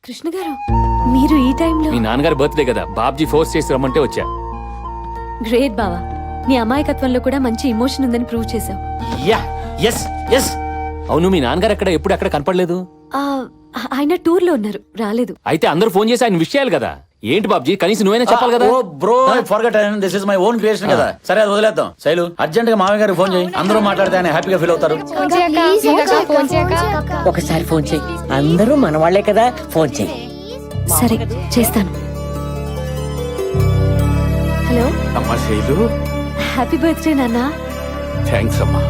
కృష్ణ గారు, మీరు ఈ టైంలో? మీ నాన్నగారి బర్త్డే కదా, బాబ్జీ ఫోర్స్ చేసి రమ్మంటే వచ్చా. గ్రేట్ బావా, నీ అమాయకత్వంలో కూడా మంచి ఇమోషన్ ఉందని ప్రూవ్ చేసావు. Ya yes yes. అవును, మీ నాన్నగారు ఎక్కడ ఎప్పుడు అక్కడ కనపడలేదు? ఆయన టూర్ లో ఉన్నారు, రాలేదు. అయితే అందరూ ఫోన్ చేసి ఆయన విషయాలు కదా. ఏంటి బాబ్జీ, కనీసం నువ్వైనా చెప్పాలి కదా. Oh bro, forget this is my own creation కదా. సరే అది వదిలేద్దాం. శైలు, అర్జెంట్ గా మామయ్య గారికి ఫోన్ చేయి. అందరూ మాట్లాడితే ఆయన హ్యాపీగా ఫీల్ అవుతారు. ఒకసారి ఫోన్ చెయ్యి, అందరూ మన వాళ్లే కదా, ఫోన్ చెయ్యి. సరే చేస్తాను. హలో అమ్మా శైలు, హ్యాపీ బర్త్డే నాన్న. థ్యాంక్స్ అమ్మా.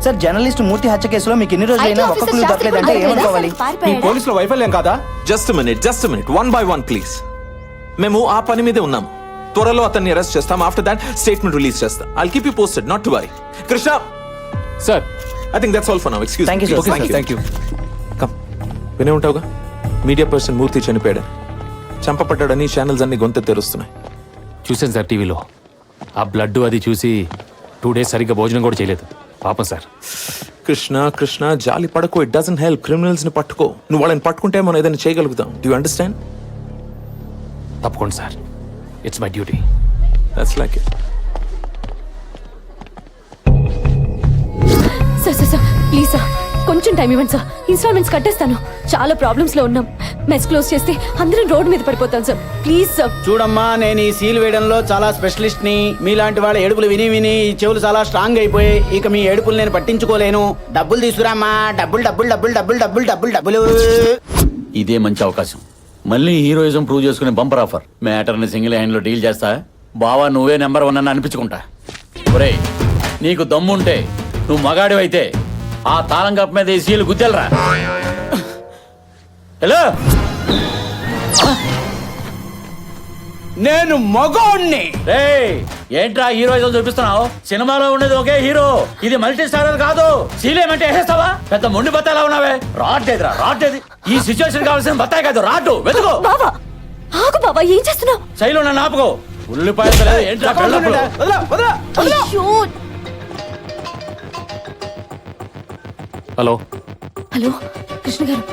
సార్, జర్నలిస్ట్ మూర్తి హత్య కేసులో మీకు ఎన్ని రోజులైనా ఒక్క క్లూ దొరకలేదంటే ఏమనుకోవాలి? మీ పోలీసుల వైఫల్యం కాదా? Just minute one by one please. మేము ఆ పని మీదే ఉన్నాం. త్వరలో అతన్ని అరెస్ట్ చేస్తాం. ఆఫ్టర్ దాట్ స్టేట్మెంట్ రిలీజ్ చేస్తాం. I'll keep you posted, not to worry. Krishna sir, I think that's all for now. Excuse Thank you, sir. Me. Thank you. Come, వినే ఉంటావుగా, మీడియా పర్సన్ మూర్తి చనిపోయాడని, చంపబడ్డాడని ఛానల్స్ అన్ని గొంతు తెరుస్తున్నాయి. చూసాను సార్ టీవీలో. ఆ blood అది చూసి 2 days సరిగ్గా భోజనం కూడా చేయలేదు. పాపం సార్. కృష్ణ జాలి పడకో. It doesn't help. క్రిమినల్స్ ని పట్టుకో. నువ్వు వాళ్ళని పట్టుకుంటే మనం ఏదైనా చేయగలుగుతాం. Do you understand? తప్పకుండా sir, it's my duty. That's like it. Sir please sir, కొంచెం టైం ఇవ్వండి సార్. ఇన్స్టాల్మెంట్స్ కట్టేస్తాను. చాలా ప్రాబ్లమ్స్ లో ఉన్నాం. మెస్ క్లోజ్ చేస్తే అందరం రోడ్ మీద పడిపోతాం సార్. Please sir. చూడమ్మా, నేను ఈ సీల్ వేయడంలో చాలా స్పెషలిస్ట్ ని. మీలాంటి వాళ్ళ ఏడుపులు విని విని ఈ చెవులు చాలా స్ట్రాంగ్ అయిపోయాయి. ఇక మీ ఏడుపులు నేను పట్టించుకోలేను. డబ్బులు తీసుకురామ్మా. డబ్బులు. ఇదే మంచి అవకాశం. మళ్ళీ హీరోయిజం ప్రూవ్ చేసుకునే బంపర్ ఆఫర్. మ్యాటర్ ని సింగిల్ హ్యాండ్ లో డీల్ చేస్తా. బావా, నువ్వే నెంబర్ 1 అని అనిపించుకుంటా. ఒరేయ్, నీకు దమ్ముంటే, నువ్వు మగాడివైతే ఆ తాళం కప్ప మీద ఈ సీలు గుద్దెలరా. హలో, నేను మగోణ్ణి. రేయ్, ఏంట్రా హీరోయిజం చూపిస్తున్నావు? సినిమాలో ఉండేది ఒకే హీరో, ఇది మల్టీ స్టారర్ కాదు. సీలేమంటే వేసేస్తావా? పెద్ద మొండి బత్తాయిలా ఉన్నావే. రాట్టేది. ఈ సిచ్యువేషన్ కావాల్సిన బత్తాయి కాదు, రాటు వెతుకో. బావా ఆగు బావా, ఏం చేస్తున్నావు? శైలు, నన్ను ఆపుకో. ఉల్లిపాయలు ఏంట్రా కళ్ళప్పుడు? అయ్యో. హలో హలో కృష్ణ గారు,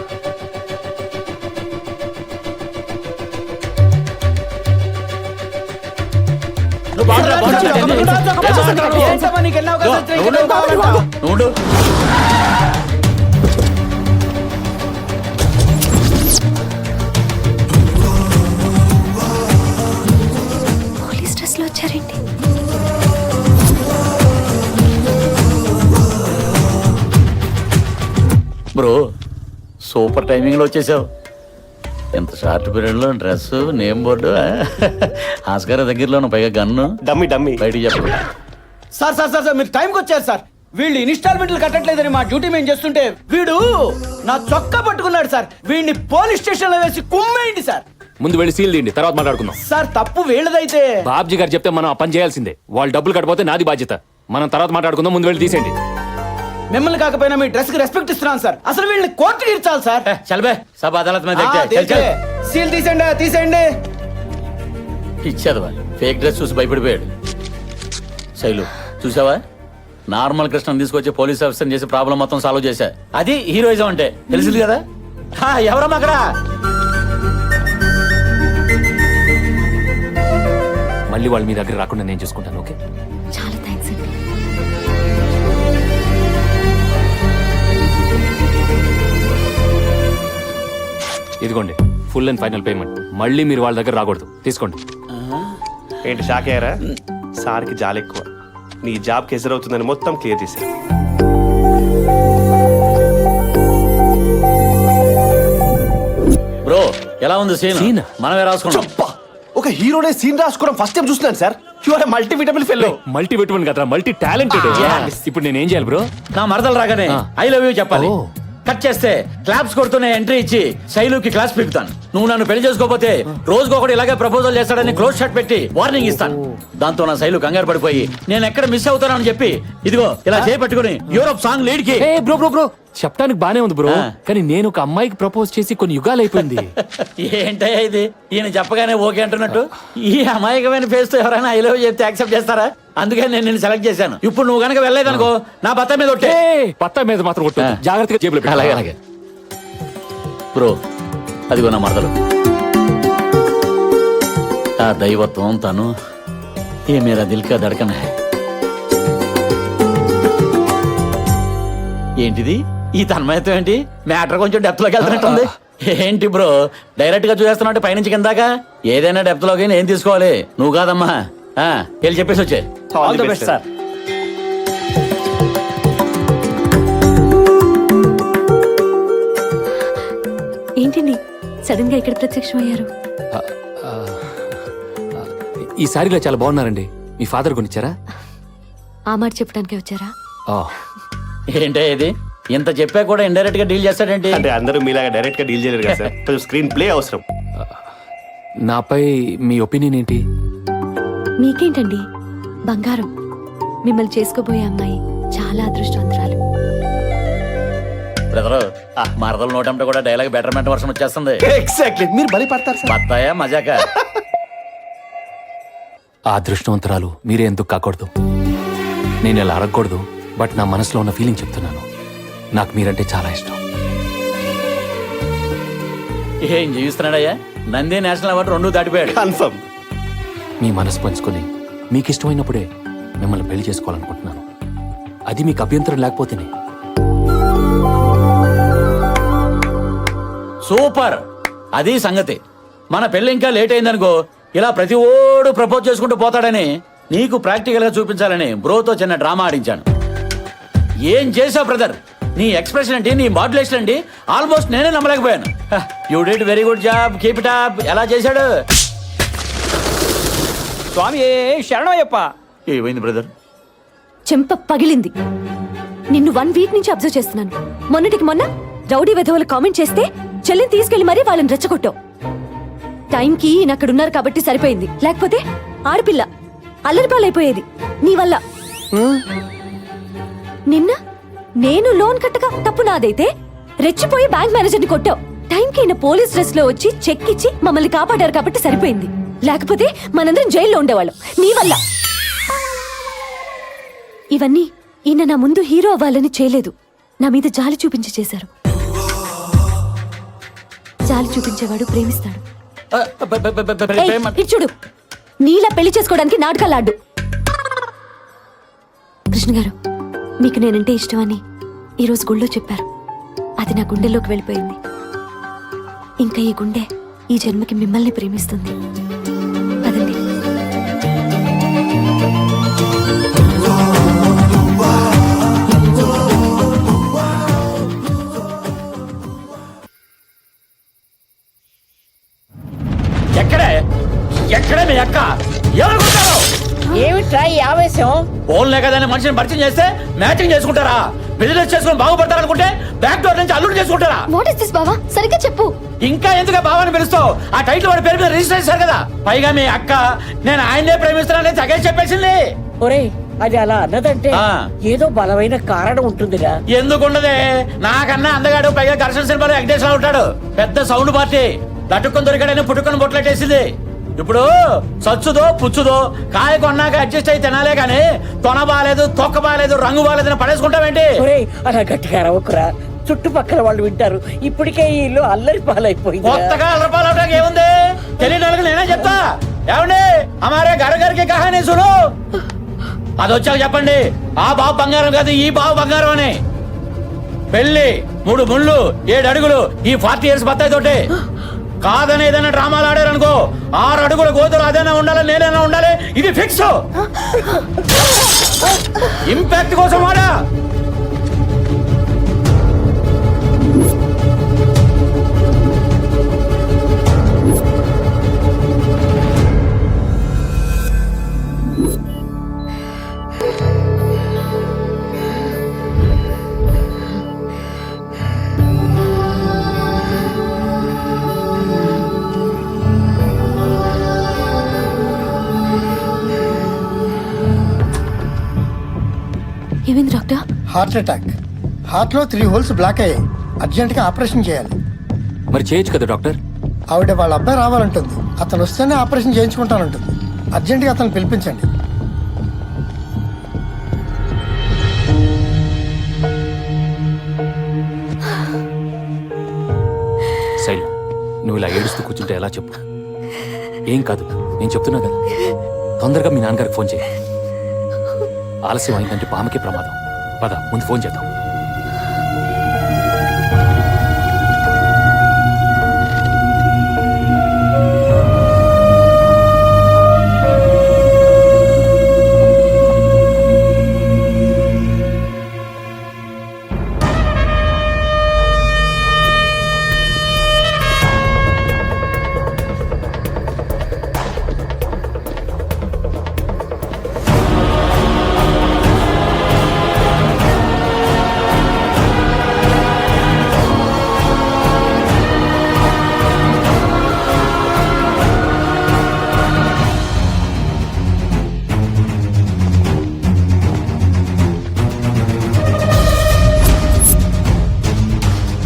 నువ్వు బాగుండ్రా, ఏంటమ్మా నీకు ఎన్ని అవకాశాలు వచ్చాయి? ఇక్కడ నువ్వు కావాలంటావు? నువ్వు పోలీస్ డ్రెస్ లో వచ్చారేంటి? బ్రో, సూపర్ టైమింగ్ లో వచ్చేసావు. ఎంత షార్ట్ పీరియడ్ లో డ్రెస్, నేమ్ బోర్డు, ఆస్కార్ దగ్గరలో పైగా గన్ను. డమ్మి బయటికి చెప్పు. సార్ మీరు టైంకి వచ్చారు సార్. వీళ్ళు ఇన్స్టాల్మెంట్లు కట్టట్లేదని మా డ్యూటీ మేము చేస్తుంటే వీడు నా చొక్కా పట్టుకున్నాడు సార్. వీడిని పోలీస్ స్టేషన్ లో వేసి కుమ్మేయండి సార్. ముందు వెళ్ళి సీల్ తీయండి, తర్వాత మాట్లాడుకుందాం. సార్, తప్పు వీళ్ళదైతే. బాబ్జీ గారు చెప్తే మనం ఆ పని చేయాల్సిందే. వాళ్ళు డబ్బులు కట్టపోతే నాది బాధ్యత. మనం తర్వాత మాట్లాడుకుందాం. ముందు వెళ్ళి తీసేయండి. మిమ్మల్ని కాకపోయినా మీ డ్రెస్ కి రెస్పెక్ట్ ఇస్తున్నాను సార్. అసలు వీళ్ళని కోర్టుకి ఇచ్చాలి సార్. చల్బే, సబ్ అదాలత్ మీద సీల్ తీసేయండి. ఇచ్చేదవా? ఫేక్ డ్రెస్ చూసి భయపడిపోయాడు. శైలు, చూసావా? నార్మల్ కృష్ణని తీసుకొచ్చి పోలీస్ ఆఫీసర్ చేసి ప్రాబ్లం మొత్తం సాల్వ్ చేశా. అది హీరోయిజం అంటే. తెలిసింది కదా? ఎవరమ్మా అక్కడ? మళ్ళీ వాళ్ళు మీ దగ్గర రాకుండా నేను చూసుకుంటాను. ఓకే, చాలా థ్యాంక్స్ అండి. ఇదిగోండి ఫుల్ అండ్ ఫైనల్ పేమెంట్. మళ్ళీ మీరు వాళ్ళ దగ్గర రాకూడదు. తీసుకోండి. ఏంటి షాక్ అయ్యారా? సార్కి జాలి ఎక్కువ. నీ జాబ్కి ఎదురవుతుందని మొత్తం క్లియర్ చేశారు. బ్రో, ఎలా ఉంది సీన్ Scene? మనమే రాసుకున్నాం. చప్పా ఒక హీరోనే సీన్ రాసుకోవడం ఫస్ట్ టైం చూస్తున్నాను sir. You are multi vitamin fellow. Multi vitamin కదా, మల్టీ టాలెంటెడ్. ఇప్పుడు నేను ఏం చేయాలి బ్రో? నా మరదలు రాగానే ఐ లవ్ యూ చెప్పాలి. ఓ. కట్ చేస్తే క్లాప్స్ కొడుతూనే ఎంట్రీ ఇచ్చి శైలుకి క్లాస్ పీకుతాను. నువ్వు నన్ను పెళ్లి చేసుకోకపోతే రోజుకొకటి ఇలాగే ప్రపోజల్ చేస్తాడని క్లోజ్ షాట్ పెట్టి వార్నింగ్ ఇస్తాను. దాంతో నా శైలు కంగారు పడిపోయి నేను ఎక్కడ మిస్ అవుతానని చెప్పి ఇదిగో ఇలా చేపట్టుకుని యూరోప్ సాంగ్ లీడ్ కి ఏ బ్రో బ్రో బ్రో, చెప్పడానికి బానే ఉంది బ్రో, ఆ. కానీ నేను ఒక అమ్మాయికి ప్రపోజ్ చేసి కొన్ని యుగాలు అయిపోయింది. ఏంటయ్యా ఇది? ఈయన చెప్పగానే ఓకే అంటున్నట్టు. ఈ అమాయకమైన ఫేస్ తో ఎవరైనా ఐ లవ్ చెప్తే యాక్సెప్ట్ చేస్తారా? అందుకే నేను నిన్ను సెలెక్ట్ చేశాను. ఇప్పుడు నువ్వు గనక వెళ్ళలేదనుకో నా భర్త మీద ఒట్టే. పత్తా మీద మాత్రం కొట్టు, జాగ్రత్తగా జేబులో పెట్టు. అలాగే అలాగే బ్రో, అదిగో నా మరదలు. ఆ దైవత్వం తను ఏ మేరా దిల్ కా ధడకన్ హై. ఏంటిది ఈ తన్మయత్వం? ఏంటి మ్యాటర్ కొంచెం డెప్త్ లోకి వెళ్తున్నట్టుంది. ఏంటి బ్రో డైరెక్ట్ గా చూసేస్తున్నట్టు పైనుంచి కిందాక? ఏదైనా డెప్త్ లోకి ఏం తీసుకోవాలి? నువ్వు కాదమ్మా, వెళ్ళి చెప్పేసి వచ్చే. All the best sir. ఏంటండి సడన్ గా ఇక్కడ ప్రత్యక్షమయ్యారు? ఈ సారీలో చాలా బాగున్నారండి. మీ ఫాదర్ కొనిచ్చారా? ఆ మాట చెప్పడానికే వచ్చారా? ఆ. ఏంటే ఇది ఇంత చెప్పా కూడా ఇండైరెక్ట్ గా డీల్ చేస్తాడేంటి? అంటే అందరూ మీలాగా డైరెక్ట్ గా డీల్ చేయలేరు కదా సార్. కొంచెం స్క్రీన్ ప్లే అవసరం. నాపై మీ ఒపీనియన్ ఏంటి? మీకేంటండి బంగారం. మిమ్మల్ని చేసుకోబోయే అమ్మాయి చాలా అదృష్టవంతురాలు. బ్రదరు మరదల నోటంట కూడా డైలాగ్ బెటర్మెంట్ వర్షం వచ్చేస్తుంది. ఎగ్జాక్ట్లీ మీరు బలి పడతారు సార్. బత్తాయా మజాక? ఆ అదృష్టవంతరాలు మీరే ఎందుకు కాకూడదు? నేను ఇలా అడగకూడదు, బట్ నా మనసులో ఉన్న ఫీలింగ్ చెప్తున్నాను. నాకు మీరంటే చాలా ఇష్టం. ఏం జీవిస్తున్నాడయ్యా? నంది నేషనల్ అవార్డు 2 దాటిపోయాడు. కన్ఫర్మ్. మీ మనసు పంచుకొని మీకు ఇష్టమైనప్పుడే మిమ్మల్ని పెళ్లి చేసుకోవాలనుకుంటున్నాను. అది మీకు అభ్యంతరం లేకపోతేనే. సూపర్, అది సంగతి. మన పెళ్లి ఇంకా లేట్ అయిందనుకో ఇలా ప్రతి ఓడు ప్రపోజ్ చేసుకుంటూ పోతాడని నీకు ప్రాక్టికల్ గా చూపించాలని బ్రోతో చిన్న డ్రామా ఆడించాను. ఏం చేసావు బ్రదర్? నీ ఎక్స్ప్రెషన్ ఏంటి, నీ మాడ్యులేషన్ ఏంటి? ఆల్మోస్ట్ నేనే నమ్మలేకపోయాను. You did very good job, keep it up. ఎలా చేశాడు? స్వామి శరణయ్యప్ప. ఏమైంది బ్రదర్? చెంప పగిలింది. నిన్ను 1 వీక్ నుంచి అబ్జర్వ్ చేస్తున్నాను. మొన్నటికి మొన్న రౌడీ వెధవలు కామెంట్ చేస్తే చెల్లిని తీసుకెళ్లి మరీ వాళ్ళని రెచ్చగొట్టావు. టైంకి ఈయన అక్కడ ఉన్నారు కాబట్టి సరిపోయింది, లేకపోతే ఆడపిల్ల అల్లరిపాలైపోయేది నీ వల్ల. నిన్న నేను లోన్ కట్టగా తప్పు నాదైతే రెచ్చిపోయి బ్యాంక్ మేనేజర్ని కొట్టావు. టైంకి ఈయన పోలీస్ డ్రెస్ లో వచ్చి చెక్ ఇచ్చి మమ్మల్ని కాపాడారు కాబట్టి సరిపోయింది, లేకపోతే మనందరం జైల్లో ఉండేవాళ్ళం నీ వల్ల. ఇవన్నీ ఈయన నా ముందు హీరో అవ్వాలని చేయలేదు, నా మీద జాలి చూపించి చేశారు. జాలి చూపించేవాడు ప్రేమిస్తాడు. ఏయ్, ఇటు చూడు, నీలా పెళ్లి చేసుకోవడానికి నాటకాలు ఆడు. కృష్ణ గారు, మీకు నేనంటే ఇష్టమని ఈరోజు గుళ్ళో చెప్పారు. అది నా గుండెల్లోకి వెళ్ళిపోయింది. ఇంకా ఈ గుండె ఈ జన్మకి మిమ్మల్ని ప్రేమిస్తుంది. పదండి. ఎక్కడే ఎక్కడే మీ అక్క? ఎవరుకుంటారు? ఏమిట్రా ఈ ఆవేశం? ఫోన్లే కదని మనిషిని పరిచయం చేస్తే మ్యాచింగ్ చేసుకుంటారా? బిజినెస్ చేసుకుని బాగుపడతారనుకుంటే బ్యాక్ డోర్ నుంచి అల్లుడు చేసుకుంటారా? వాట్ ఇస్ దిస్ బావా? సరిగ్గా చెప్పు. ఇంకా ఎందుకు బావని పిలుస్తావు? ఆ టైటిల్ వాడి పేరు మీద రిజిస్టర్ చేశారు కదా. పైగా మీ అక్క నేను ఆయన్నే ప్రేమిస్తున్నానని తగేసి చెప్పేసింది. ఒరేయ్, అది అలా అన్నదంటే ఆ. ఏదో బలమైన కారణం ఉంటుందిరా. ఎందుకుండదే? నాకన్నా అందగాడు, పైగా ఘర్షణ సినిమాలో వెంకటేశ్వర ఉంటాడు. పెద్ద సౌండ్ పార్టీ. లటుక్కుని దొరికాడని పుట్టుకొని బొట్లెట్టేసింది. ఇప్పుడు సచ్చుదో పుచ్చుదో కాయ కొన్నాక అడ్జస్ట్ అయి తినాలే గాని తొన బాలేదు, తొక్క బాలేదు, రంగు బాలేదని పడేసుకుంటావేంటి? ఒరేయ్, అలా గట్టిగా అరవకురా, చుట్టుపక్కల వాళ్ళు వింటారు. ఇప్పటికే ఈ ఇల్లు అల్లరి పాలైపోయింది. కొత్తగా అలరపాలవడానికి ఏముంది? తెలియని వాళ్ళకి నేనే చెప్తా. ఏమండి, అమారే గరగరికి కహానీ సును. అది వచ్చాక చెప్పండి, ఆ బాబు బంగారం కాదు, ఈ బాబు బంగారం అని. పెళ్లి 3 ముళ్ళు 7 అడుగులు ఈ 40 years బత్తాయి తోటి. కాదని ఏదైనా డ్రామాలు ఆడారనుకో 6 అడుగుల గోతులు అదైనా ఉండాలి, నేనైనా ఉండాలి. ఇది ఫిక్స్. ఇంపాక్ట్ కోసం వాడా. Heart attack. హార్ట్లో 3 హోల్స్ బ్లాక్ అయ్యాయి. అర్జెంటుగా ఆపరేషన్ చేయాలి. మరి చేయొచ్చు కదా డాక్టర్. ఆవిడ వాళ్ళ అబ్బాయి రావాలంటుంది. అతను వస్తేనే ఆపరేషన్ చేయించుకుంటానంటుంది. అర్జెంటుగా అతను పిలిపించండి. శైలు, నువ్వు ఇలా ఏడుస్తూ కూర్చుంటే ఎలా చెప్పు? ఏం కాదు, నేను చెప్తున్నా కదా. తొందరగా మీ నాన్నగారికి ఫోన్ చేయి. ఆలస్యం అయిందంటే పామకే ప్రమాదం. పద, ముందు ఫోన్ చేద్దాం.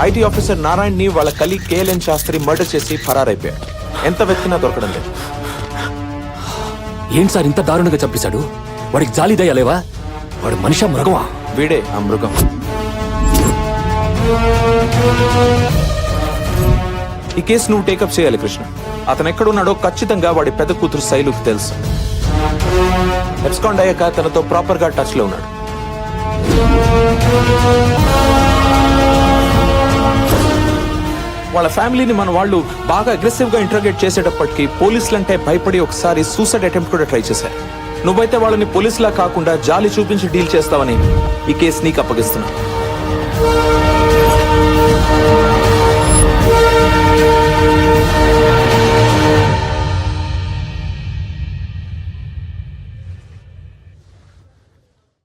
ఐటీ ఆఫీసర్ నారాయణ్ ని వాళ్ళ కలీగ్ కేఎల్ఎన్ శాస్త్రి మర్డర్ చేసి ఫరారైపోయాడు. ఎంత వెతికినా దొరకడం లేదు. ఏంటి సార్ ఇంత దారుణంగా చంపేశాడు? వాడికి జాలిదయ్యా లేవా? వాడు మనిషా మృగమా? వీడే ఆ మృగం. ఈ కేసు నువ్వు టేకప్ చేయాలి కృష్ణ. అతను ఎక్కడున్నాడో ఖచ్చితంగా వాడి పెద్ద కూతురు శైలుకి తెలుసు. ఎబ్స్కాండ్ అయ్యాక తనతో ప్రాపర్ గా టచ్ లో ఉన్నాడు. వాళ్ళ ఫ్యామిలీని మన వాళ్ళు బాగా అగ్రెసివ్ గా ఇంట్రోగేట్ చేసేటప్పటికి పోలీసులంటే భయపడి ఒకసారి సూసైడ్ అటెంప్ట్ కూడా ట్రై చేశారు. నువ్వైతే వాళ్ళని పోలీసులా కాకుండా జాలి చూపించి డీల్ చేస్తావని ఈ కేసు నీకు అప్పగిస్తున్నా.